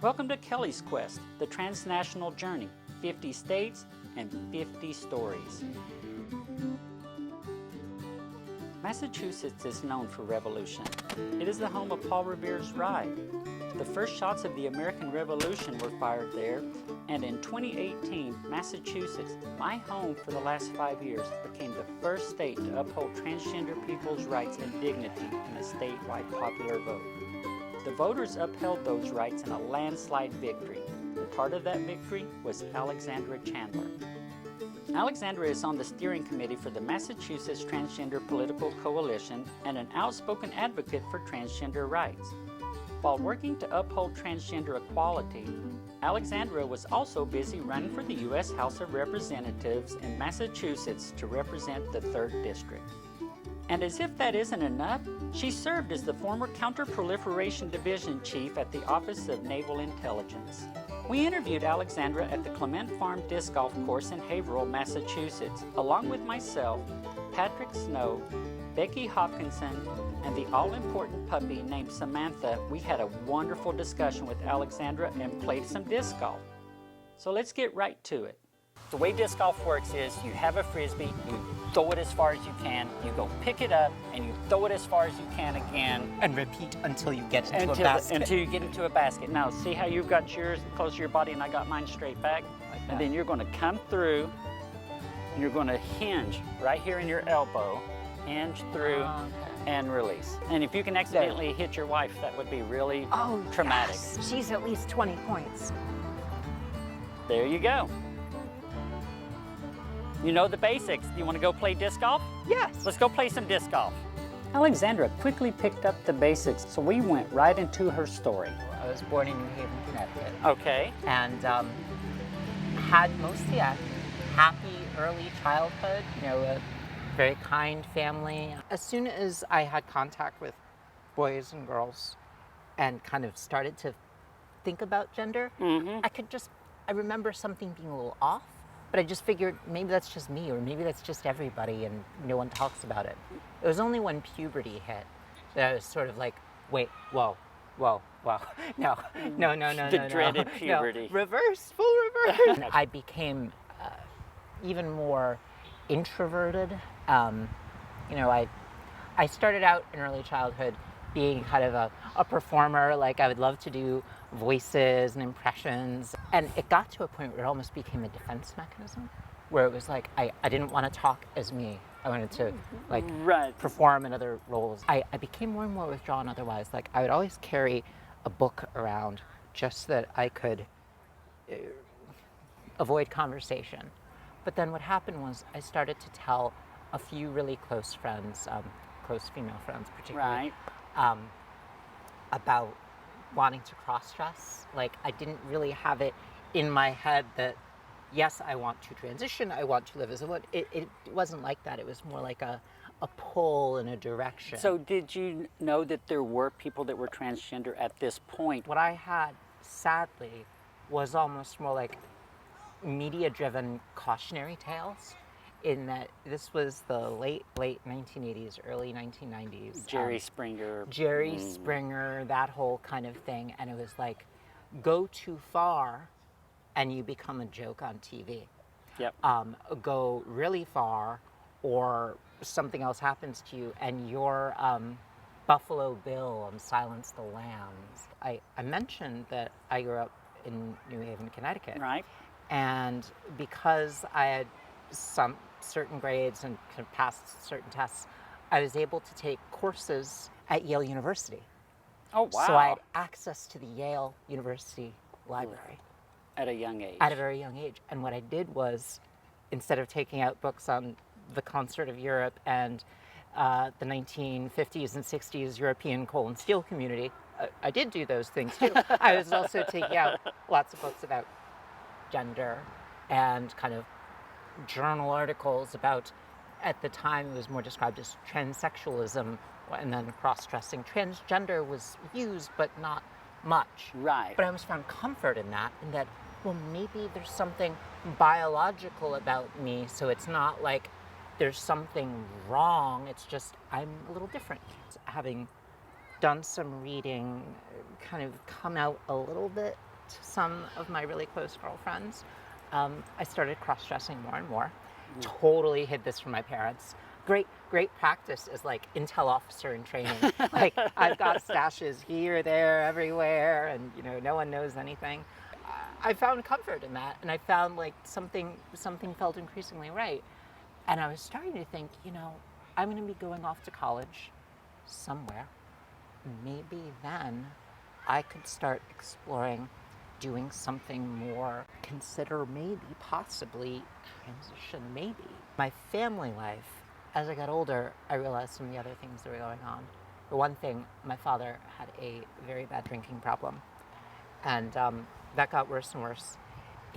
Welcome to Kelly's Quest, the Transnational Journey, 50 states and 50 stories. Massachusetts is known for revolution. It is the home of Paul Revere's ride. The first shots of the American Revolution were fired there, and in 2018, Massachusetts, my home for the last 5 years, became the first state to uphold transgender people's rights and dignity in a statewide popular vote. The voters upheld those rights in a landslide victory. And part of that victory was Alexandra Chandler. Alexandra is on the steering committee for the Massachusetts Transgender Political Coalition and an outspoken advocate for transgender rights. While working to uphold transgender equality, Alexandra was also busy running for the U.S. House of Representatives in Massachusetts to represent the 3rd District. And as if that isn't enough, she served as the former Counter-Proliferation Division Chief at the Office of Naval Intelligence. We interviewed Alexandra at the Clement Farm Disc Golf Course in Haverhill, Massachusetts, along with myself, Patrick Snow, Becky Hopkinson, and the all-important puppy named Samantha. We had a wonderful discussion with Alexandra and played some disc golf. So let's get right to it. The way disc golf works is you have a frisbee, you throw it as far as you can, you go pick it up, and you throw it as far as you can again. And repeat until you get into a basket. Until you get into a basket. Now, see how you've got yours close to your body and I got mine straight back? Like and then you're going to come through, and you're going to hinge right here in your elbow, hinge through, and release. And if you can accidentally hit your wife, that would be really traumatic. Yes. She's at least 20 points. There you go. You know the basics. You want to go play disc golf? Yes. Let's go play some disc golf. Alexandra quickly picked up the basics, so we went right into her story. I was born in New Haven, Connecticut. Okay. And had mostly a happy early childhood, you know, a very kind family. As soon as I had contact with boys and girls and kind of started to think about gender, I remember something being a little off. But I just figured maybe that's just me, or maybe that's just everybody, and no one talks about it. It was only when puberty hit that I was sort of like, wait, whoa, no. The dreaded puberty. No. Reverse, full reverse. I became even more introverted. You know, I started out in early childhood being kind of a performer. Like I would love to do voices and impressions. And it got to a point where it almost became a defense mechanism, where it was like, I didn't want to talk as me. I wanted to perform in other roles. I became more and more withdrawn otherwise. Like I would always carry a book around just so that I could avoid conversation. But then what happened was I started to tell a few really close friends, close female friends particularly, about wanting to cross-dress. Like I didn't really have it in my head that, yes, I want to transition, I want to live as a woman. It wasn't like that. It was more like a pull in a direction. So did you know that there were people that were transgender at this point? What I had, sadly, was almost more like media-driven cautionary tales, in that this was the late 1980s, early 1990s. Jerry Springer. Springer, that whole kind of thing. And it was like, go too far and you become a joke on TV. Yep. Go really far or something else happens to you and you're Buffalo Bill on Silence the Lambs. I mentioned that I grew up in New Haven, Connecticut. Right. And because I had some certain grades and kind of passed certain tests, I was able to take courses at Yale University. Oh, wow. So I had access to the Yale University library. At a young age. At a very young age. And what I did was, instead of taking out books on the concert of Europe and the 1950s and 60s European coal and steel community, I did do those things too. I was also taking out lots of books about gender and kind of journal articles about, at the time it was more described as transsexualism and then cross-dressing. Transgender was used, but not much. Right. But I always found comfort in that, well, maybe there's something biological about me, so it's not like there's something wrong, it's just I'm a little different. Having done some reading, kind of come out a little bit some of my really close girlfriends, I started cross-dressing more and more. Totally hid this from my parents. Great practice as like intel officer in training. Like I've got stashes here, there, everywhere, and you know, no one knows anything. I found comfort in that, and I found like something felt increasingly right. And I was starting to think, you know, I'm going to be going off to college somewhere. Maybe then I could start exploring doing something more, consider maybe, possibly, transition maybe. My family life, as I got older, I realized some of the other things that were going on. For one thing, my father had a very bad drinking problem, and that got worse and worse.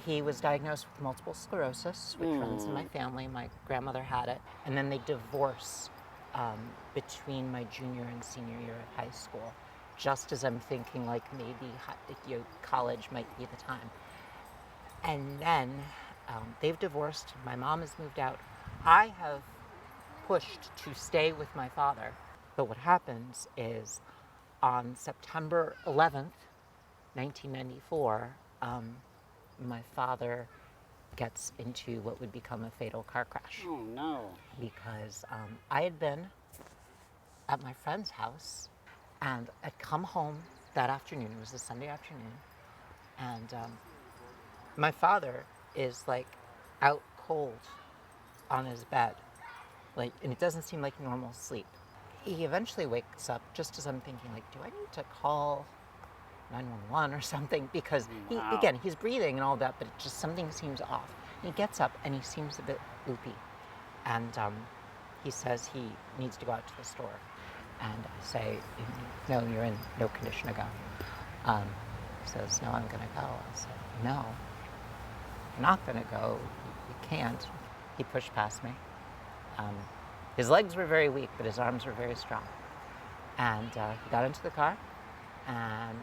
He was diagnosed with multiple sclerosis, which runs in my family. My grandmother had it, and then they divorced between my junior and senior year of high school, just as I'm thinking like maybe college might be the time. And then they've divorced. My mom has moved out. I have pushed to stay with my father. But what happens is on September 11th, 1994, my father gets into what would become a fatal car crash. Oh no. Because I had been at my friend's house and I'd come home that afternoon. It was a Sunday afternoon. And my father is like out cold on his bed. Like, and it doesn't seem like normal sleep. He eventually wakes up just as I'm thinking like, do I need to call 911 or something? Because again, he's breathing and all that, but it just something seems off. And he gets up and he seems a bit loopy. And he says he needs to go out to the store. And I say, no, you're in no condition to go. He says, no, I'm going to go. I said, no, you're not going to go. You can't. He pushed past me. His legs were very weak, but his arms were very strong. And he got into the car. And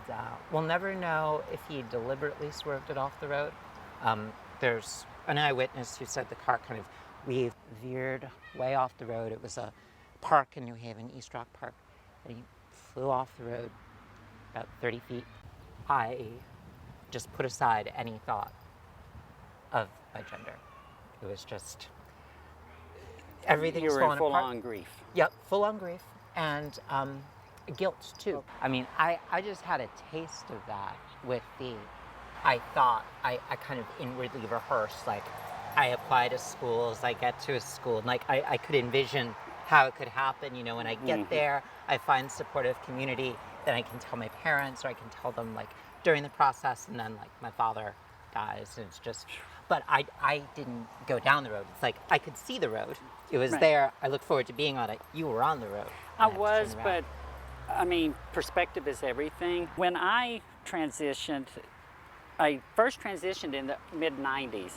we'll never know if he deliberately swerved it off the road. There's an eyewitness who said the car kind of veered way off the road. It was a park in New Haven, East Rock Park, and he flew off the road about 30 feet. I just put aside any thought of my gender. It was just, everything was falling apart. You were in full-on grief. Yep, full-on grief, and guilt too. I mean, I just had a taste of that with I thought, I kind of inwardly rehearsed, like, I apply to schools, I get to a school, and like, I could envision how it could happen, you know, when I get there, I find supportive community, then I can tell my parents, or I can tell them, like, during the process, and then, like, my father dies, and it's just, but I didn't go down the road. It's like, I could see the road. It was there. I look forward to being on it. You were on the road. I was, but, I mean, perspective is everything. When I transitioned, I first transitioned in the mid-90s,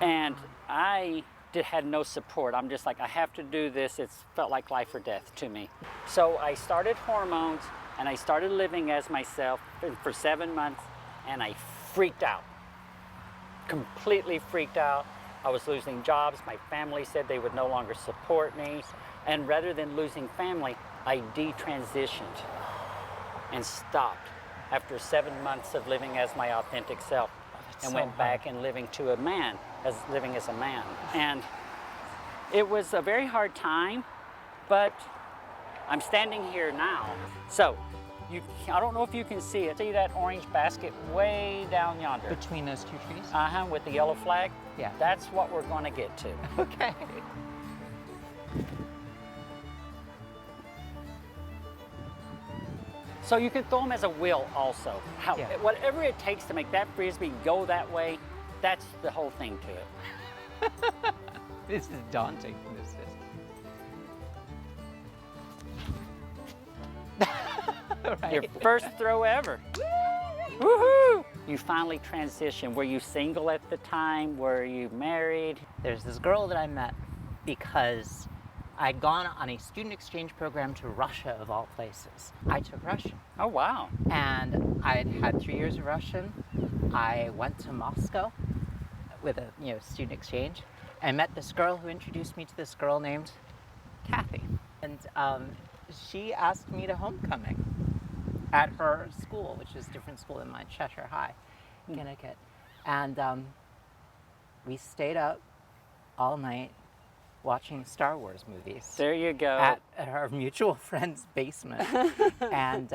and I had no support. I'm just like, I have to do this. It's felt like life or death to me. So I started hormones, and I started living as myself for 7 months, and I freaked out. Completely freaked out. I was losing jobs. My family said they would no longer support me. And rather than losing family, I detransitioned and stopped after 7 months of living as my authentic self, and went back and living to a man, living as a man. And it was a very hard time, but I'm standing here now. So, I don't know if you can see it. See that orange basket way down yonder? Between those two trees? With the yellow flag? Yeah. That's what we're going to get to. Okay. So you can throw them as a wheel also. Whatever it takes to make that Frisbee go that way, that's the whole thing to it. This is daunting. Right. Your first throw ever. Woohoo! You finally transitioned. Were you single at the time? Were you married? There's this girl that I met because I'd gone on a student exchange program to Russia, of all places. I took Russian. Oh, wow. And I'd had 3 years of Russian. I went to Moscow with a student exchange. I met this girl who introduced me to this girl named Kathy. And she asked me to homecoming at her school, which is a different school than mine, Cheshire High. Connecticut. And we stayed up all night watching Star Wars movies. There you go. At our mutual friend's basement. And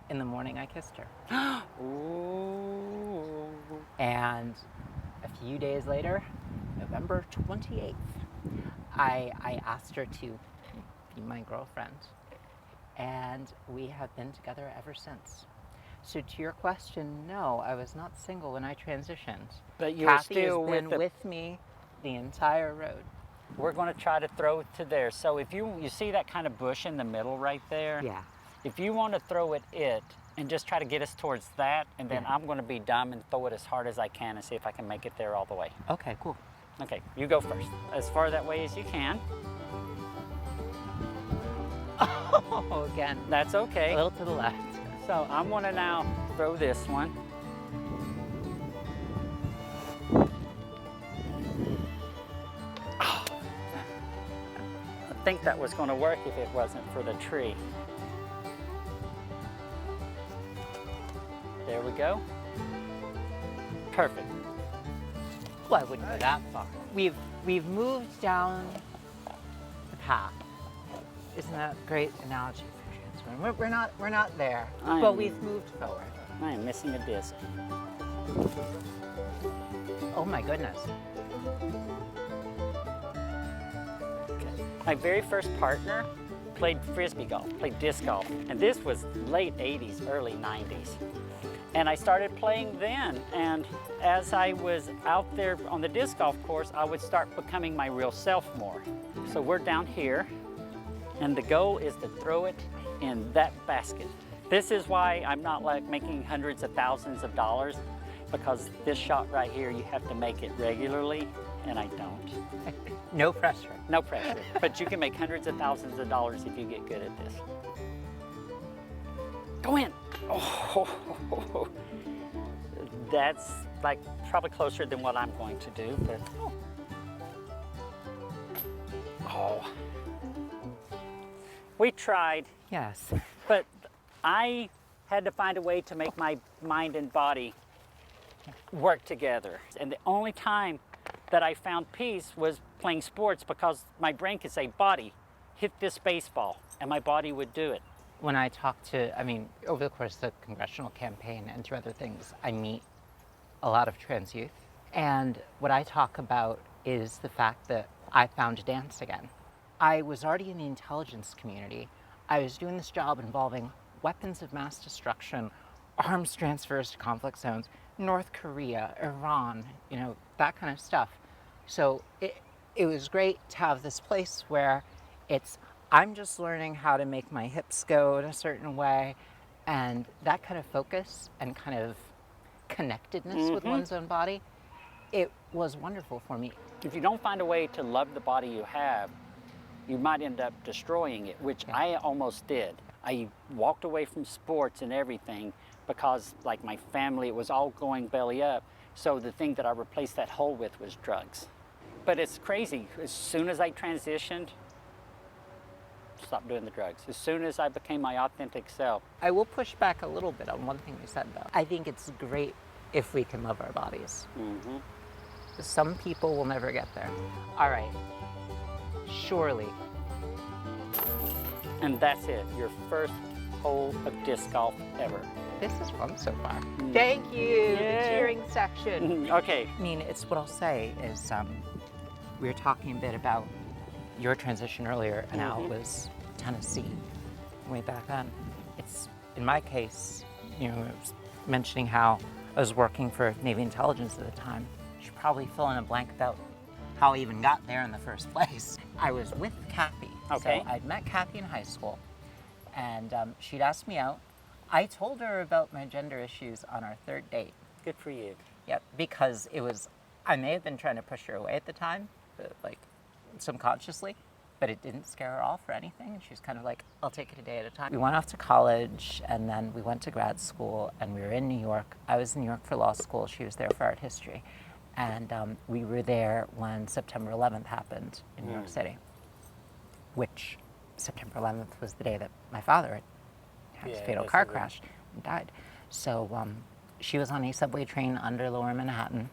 in the morning, I kissed her. Ooh. And a few days later, November 28th, I asked her to be my girlfriend. And we have been together ever since. So to your question, no, I was not single when I transitioned. But you were Kathy still has been with me the entire road. We're going to try to throw it to there. So if you see that kind of bush in the middle right there? Yeah. If you want to throw it and just try to get us towards that, and then Yeah. I'm going to be dumb and throw it as hard as I can and see if I can make it there all the way. Okay, cool. Okay, you go first. As far that way as you can. Oh, again. That's okay. A little to the left. So I'm going to now throw this one. Oh. I think that was going to work if it wasn't for the tree. There we go. Perfect. Well, I wouldn't go that far. We've moved down the path. Isn't that a great analogy for transferring? We're not there, but we've moved forward. I am missing a disc. Oh my goodness. My very first partner played frisbee golf, played disc golf, and this was late 80s, early 90s. And I started playing then, and as I was out there on the disc golf course, I would start becoming my real self more. So we're down here, and the goal is to throw it in that basket. This is why I'm not like making hundreds of thousands of dollars, because this shot right here, you have to make it regularly, and I don't. No pressure. No pressure, but you can make hundreds of thousands of dollars if you get good at this. Go in. Oh, that's like probably closer than what I'm going to do, but oh. We tried, Yes. but I had to find a way to make my mind and body work together. And the only time that I found peace was playing sports, because my brain could say, body, hit this baseball, and my body would do it. When I talk to, over the course of the congressional campaign and through other things, I meet a lot of trans youth. And what I talk about is the fact that I found dance again. I was already in the intelligence community. I was doing this job involving weapons of mass destruction, arms transfers to conflict zones, North Korea, Iran, that kind of stuff. So it was great to have this place where I'm just learning how to make my hips go in a certain way, and that kind of focus and kind of connectedness with one's own body, it was wonderful for me. If you don't find a way to love the body you have, you might end up destroying it, which I almost did. I walked away from sports and everything because, like, my family, it was all going belly up. So the thing that I replaced that hole with was drugs. But it's crazy. As soon as I transitioned, stopped doing the drugs. As soon as I became my authentic self. I will push back a little bit on one thing you said, though. I think it's great if we can love our bodies. Some people will never get there. All right. Surely. And that's it, your first hole of disc golf ever. This is fun so far. Thank you, the cheering section. Okay. It's what I'll say is we were talking a bit about your transition earlier, and how it was Tennessee way back then. It's, in my case, I was mentioning how I was working for Navy intelligence at the time. You should probably fill in a blank about how I even got there in the first place. I was with Kathy. Okay. So I'd met Kathy in high school, and she'd asked me out. I told her about my gender issues on our third date. Good for you. Yep, because I may have been trying to push her away at the time, but subconsciously, but it didn't scare her off or anything. And she was kind of like, I'll take it a day at a time. We went off to college, and then we went to grad school, and we were in New York. I was in New York for law school. She was there for art history. And we were there when September 11th happened in New York City, which September 11th was the day that my father had a fatal car crash and died. So she was on a subway train under Lower Manhattan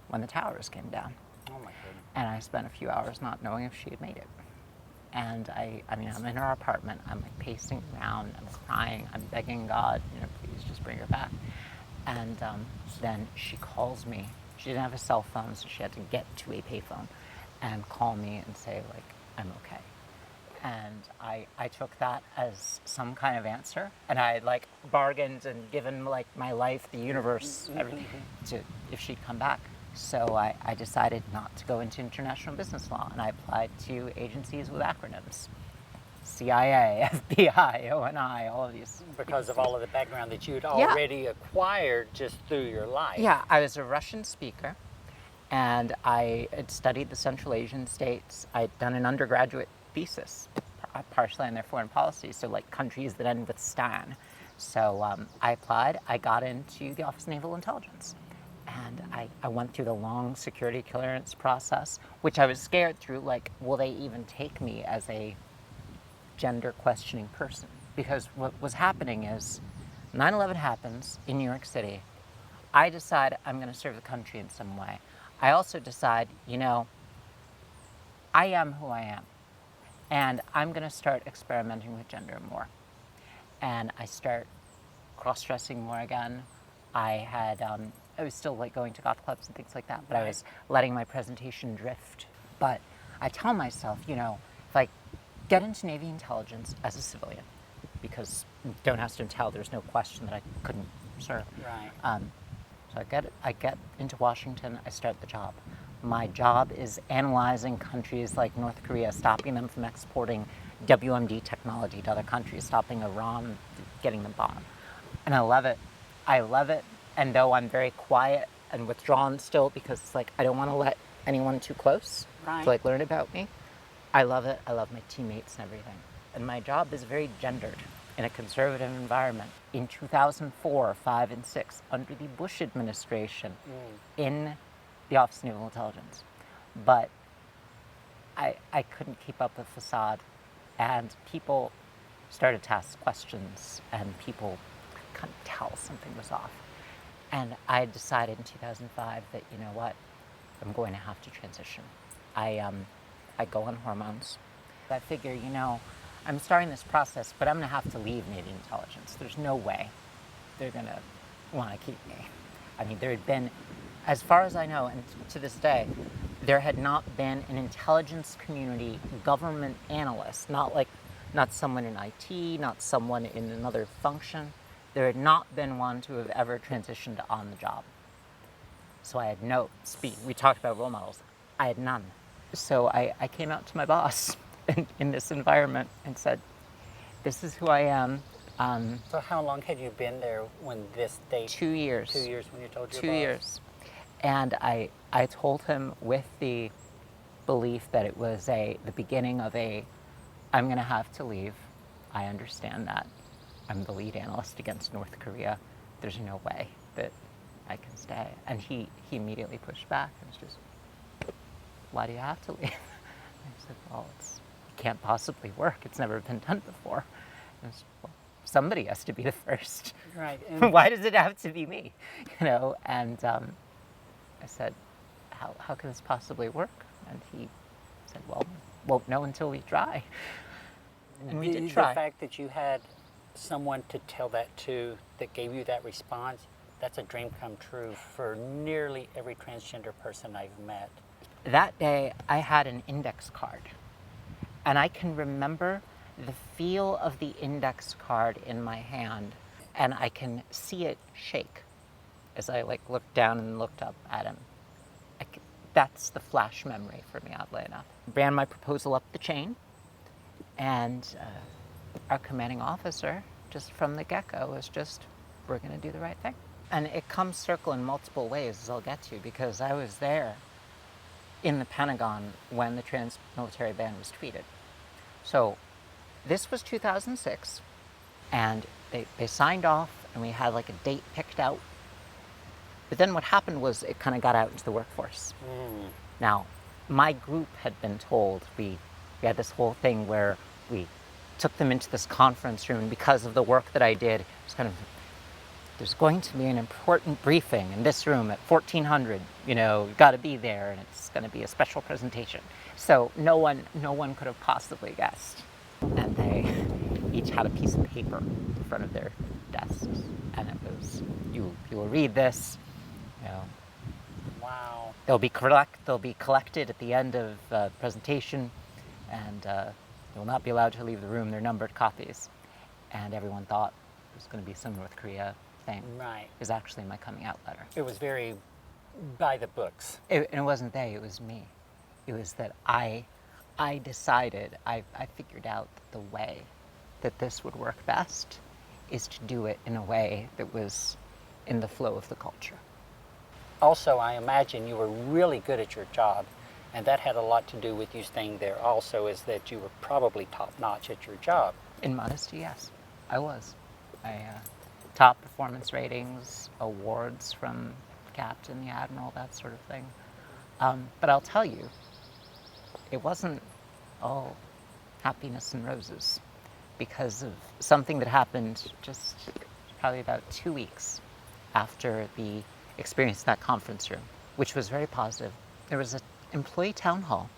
when the towers came down. Oh my goodness. And I spent a few hours not knowing if she had made it. And I mean, I'm in her apartment, I'm like pacing around, I'm crying, I'm begging God, please just bring her back. And then she calls me. She didn't have a cell phone, so she had to get to a payphone and call me and say, like, I'm okay. And I took that as some kind of answer, and I like bargained and given like my life, the universe, everything, to if she'd come back. So I decided not to go into international business law, and I applied to agencies with acronyms. CIA, FBI, ONI, all of these. Because of all of the background that you had already acquired just through your life. Yeah, I was a Russian speaker, and I had studied the Central Asian states. I'd done an undergraduate thesis, partially on their foreign policy, so like countries that end with Stan. So I applied, I got into the Office of Naval Intelligence. And I went through the long security clearance process, which I was scared through, like, will they even take me as a gender questioning person? Because what was happening is 9/11 happens in New York City. I decide I'm going to serve the country in some way. I also decide, I am who I am. And I'm going to start experimenting with gender more. And I start cross-dressing more again. I was still like going to goth clubs and things like that, but I was letting my presentation drift. But I tell myself, if I get into Navy intelligence as a civilian, because don't ask, don't tell, there's no question that I couldn't serve. Right. So I get into Washington, I start the job. My job is analyzing countries like North Korea, stopping them from exporting WMD technology to other countries, stopping Iran, getting them bombed. And I love it. I love it. And though I'm very quiet and withdrawn still, because it's like I don't want to let anyone too close to like learn about me, I love it. I love my teammates and everything. And my job is very gendered in a conservative environment. In 2004, 5, and 6, under the Bush administration, in the Office of Naval Intelligence. But I couldn't keep up the facade, and people started to ask questions, and people couldn't tell something was off. And I decided in 2005 that, you know what, I'm going to have to transition. I go on hormones. I figure, I'm starting this process, but I'm going to have to leave Navy intelligence. There's no way they're going to want to keep me. I mean, there had been, as far as I know, and to this day, there had not been an intelligence community government analyst, not someone in IT, not someone in another function. There had not been one to have ever transitioned on the job. So I had no speed. We talked about role models. I had none. So I came out to my boss in this environment and said, this is who I am. So how long had you been there when this date? 2 years. 2 years when you told your 2 boss? years. And I told him with the belief that it was the beginning of I'm going to have to leave. I understand that. I'm the lead analyst against North Korea. There's no way that I can stay. And he immediately pushed back and was just, why do you have to leave? I said, well, it can't possibly work. It's never been done before. And I said, well, somebody has to be the first. Right. Why does it have to be me? And I said, how can this possibly work? And he said, well, won't know until we try. And we did try. The fact that you had someone to tell that to that gave you that response, that's a dream come true for nearly every transgender person I've met. That day, I had an index card. And I can remember the feel of the index card in my hand, and I can see it shake as I looked down and looked up at him. That's the flash memory for me, oddly enough. Ran my proposal up the chain, and our commanding officer, just from the get-go, was just, we're going to do the right thing. And it comes circle in multiple ways, as I'll get to, because I was there in the Pentagon when the trans-military ban was tweeted. So this was 2006, and they signed off, and we had a date picked out. But then what happened was it kind of got out into the workforce. Now, my group had been told, we had this whole thing where we took them into this conference room, and because of the work that I did, it was kind of there's going to be an important briefing in this room at 1400. You know, you've got to be there, and it's going to be a special presentation. So no one could have possibly guessed. And they each had a piece of paper in front of their desks, and it was, you will read this. You know, Wow. they'll be collected at the end of the presentation, and they will not be allowed to leave the room. They're numbered copies. And everyone thought it was going to be some North Korea thing. Right. It was actually my coming out letter. It was very by the books. And it wasn't they, it was me. It was that I decided, I figured out that the way that this would work best is to do it in a way that was in the flow of the culture. Also, I imagine you were really good at your job, and that had a lot to do with you staying there also, is that you were probably top-notch at your job. In modesty, yes, I was. Top performance ratings, awards from the captain, the admiral, that sort of thing. But I'll tell you, it wasn't all happiness and roses, because of something that happened just probably about 2 weeks after the experience in that conference room, which was very positive. There was an employee town hall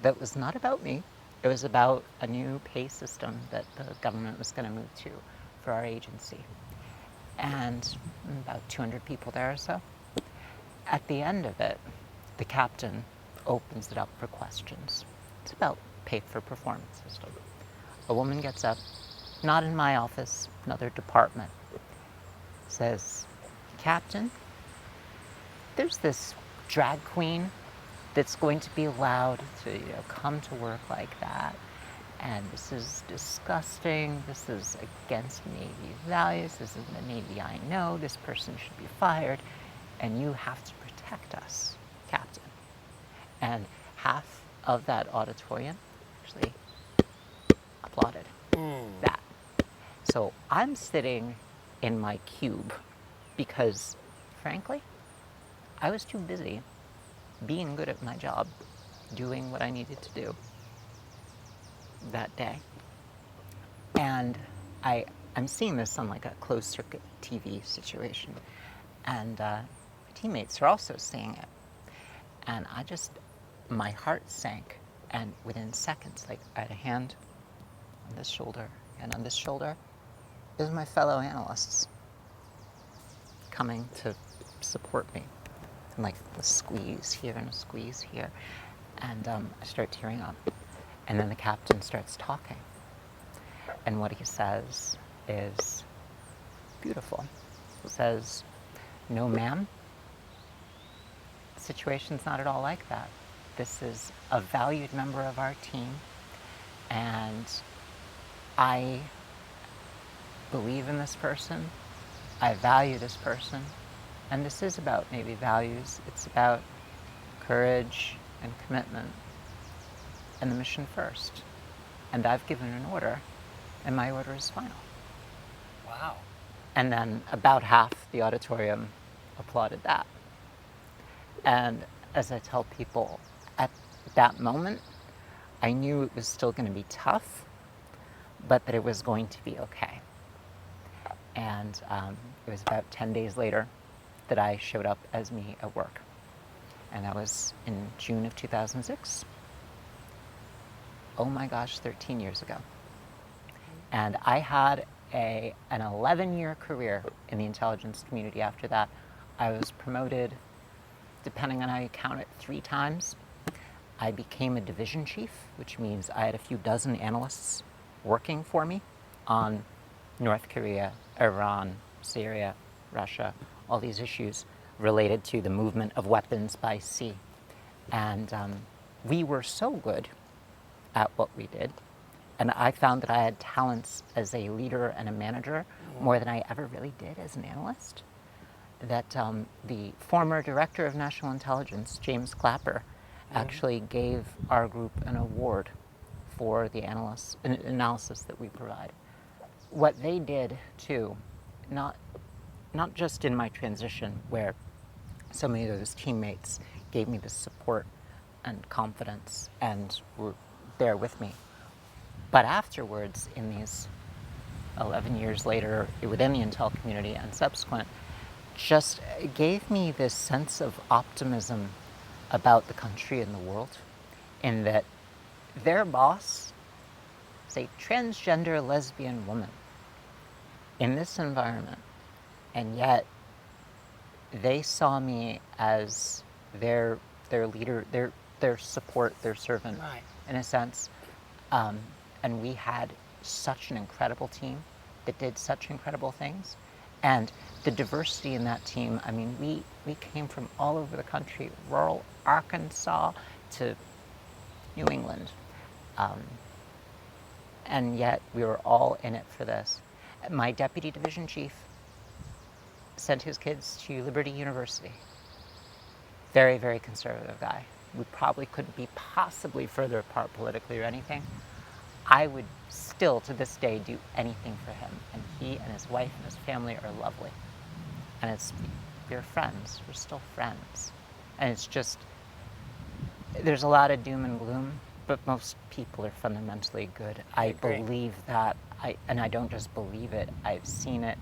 that was not about me. It was about a new pay system that the government was going to move to for our agency. And about 200 people there or so. At the end of it, the captain opens it up for questions. It's about pay for performance system. A woman gets up, not in my office, another department, says, "Captain, there's this drag queen that's going to be allowed to come to work like that. And this is disgusting. This is against Navy values. This isn't the Navy I know. This person should be fired. And you have to protect us, Captain." And half of that auditorium actually applauded that. So I'm sitting in my cube because, frankly, I was too busy being good at my job, doing what I needed to do that day. And I'm seeing this on like a closed circuit TV situation. And teammates are also seeing it. And my heart sank. And within seconds, like I had a hand on this shoulder and on this shoulder. It was my fellow analysts coming to support me. And like a squeeze here and a squeeze here. And I start tearing up. And then the captain starts talking. And what he says is beautiful. He says, "No, ma'am, the situation's not at all like that. This is a valued member of our team, and I believe in this person. I value this person. And this is about Navy values. It's about courage and commitment and the mission first. And I've given an order, and my order is final." Wow. And then about half the auditorium applauded that. And as I tell people, at that moment, I knew it was still going to be tough, but that it was going to be okay. And it was about 10 days later that I showed up as me at work. And that was in June of 2006. Oh my gosh, 13 years ago. And I had an 11-year career in the intelligence community after that. I was promoted, depending on how you count it, 3 times. I became a division chief, which means I had a few dozen analysts working for me on North Korea, Iran, Syria, Russia, all these issues related to the movement of weapons by sea. And we were so good at what we did, and I found that I had talents as a leader and a manager more than I ever really did as an analyst, that the former director of national intelligence, James Clapper, actually gave our group an award for the analysis that we provide. What they did too, not just in my transition where so many of those teammates gave me the support and confidence and were there with me, but afterwards in these 11 years later within the Intel community and subsequent, just gave me this sense of optimism about the country and the world, in that their boss is a transgender lesbian woman in this environment, and yet they saw me as their leader, their support, their servant, Right. in a sense. And we had such an incredible team that did such incredible things. And the diversity in that team, I mean, we came from all over the country, rural Arkansas to New England. And yet we were all in it for this. My deputy division chief sent his kids to Liberty University. Very, very conservative guy. We probably couldn't be possibly further apart politically or anything. I would still, to this day, do anything for him. And he and his wife and his family are lovely. And we're friends. We're still friends. And it's just, there's a lot of doom and gloom, but most people are fundamentally good. I agree. believe that. And I don't just believe it. I've seen it.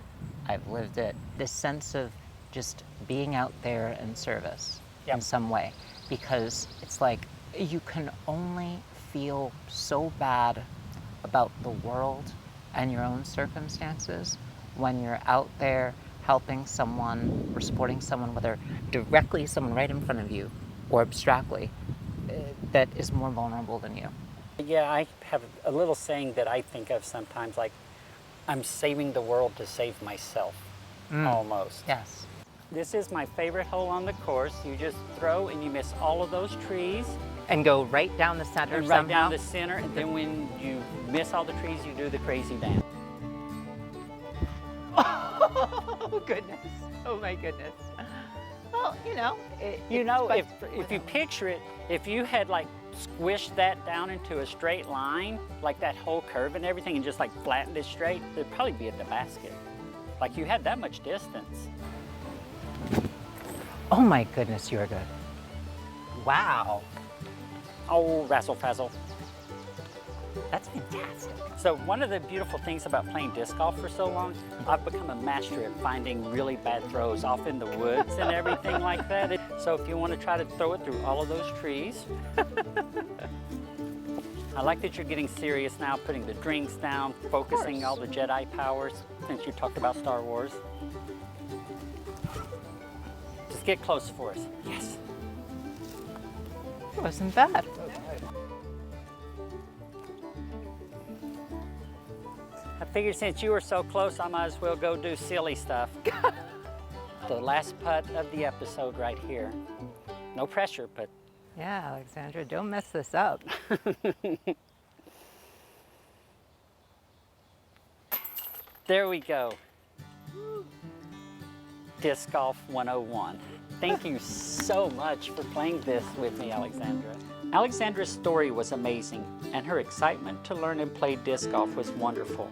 I've lived it. This sense of just being out there in service in some way. Because it's like, you can only feel so bad about the world and your own circumstances when you're out there helping someone or supporting someone, whether directly someone right in front of you or abstractly, that is more vulnerable than you. Yeah, I have a little saying that I think of sometimes, like, I'm saving the world to save myself, almost. Yes. This is my favorite hole on the course. You just throw and you miss all of those trees. And go right down the center And right somehow. down the center, and then when you miss all the trees, you do the crazy dance. Oh, goodness. Oh, my goodness. Well, you know. If you picture it, if you had like squished that down into a straight line, like that whole curve and everything, and just like flattened it straight, it'd probably be at the basket. Like you had that much distance. Oh, my goodness, you're good. Wow. Oh, razzle fazzle. That's fantastic. So one of the beautiful things about playing disc golf for so long, I've become a master at finding really bad throws off in the woods and everything like that. So if you want to try to throw it through all of those trees. I like that you're getting serious now, putting the drinks down, focusing all the Jedi powers, since you talked about Star Wars. Just get close for us. Yes. It wasn't bad. I figured since you were so close, I might as well go do silly stuff. The last putt of the episode right here. No pressure, but... Yeah, Alexandra, don't mess this up. There we go. Disc Golf 101. Thank you so much for playing this with me, Alexandra. Alexandra's story was amazing, and her excitement to learn and play disc golf was wonderful.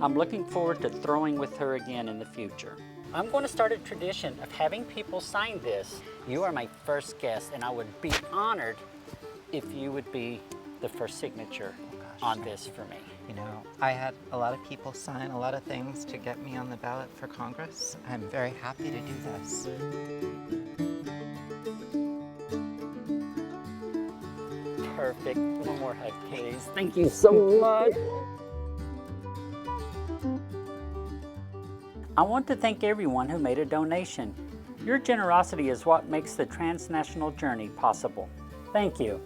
I'm looking forward to throwing with her again in the future. I'm going to start a tradition of having people sign this. You are my first guest, and I would be honored if you would be the first signature on this for me. You know, I had a lot of people sign a lot of things to get me on the ballot for Congress. I'm very happy to do this. Perfect. One more hug, please. Thank you so much. I want to thank everyone who made a donation. Your generosity is what makes the transnational journey possible. Thank you.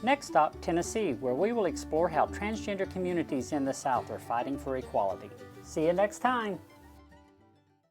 Next stop, Tennessee, where we will explore how transgender communities in the South are fighting for equality. See you next time.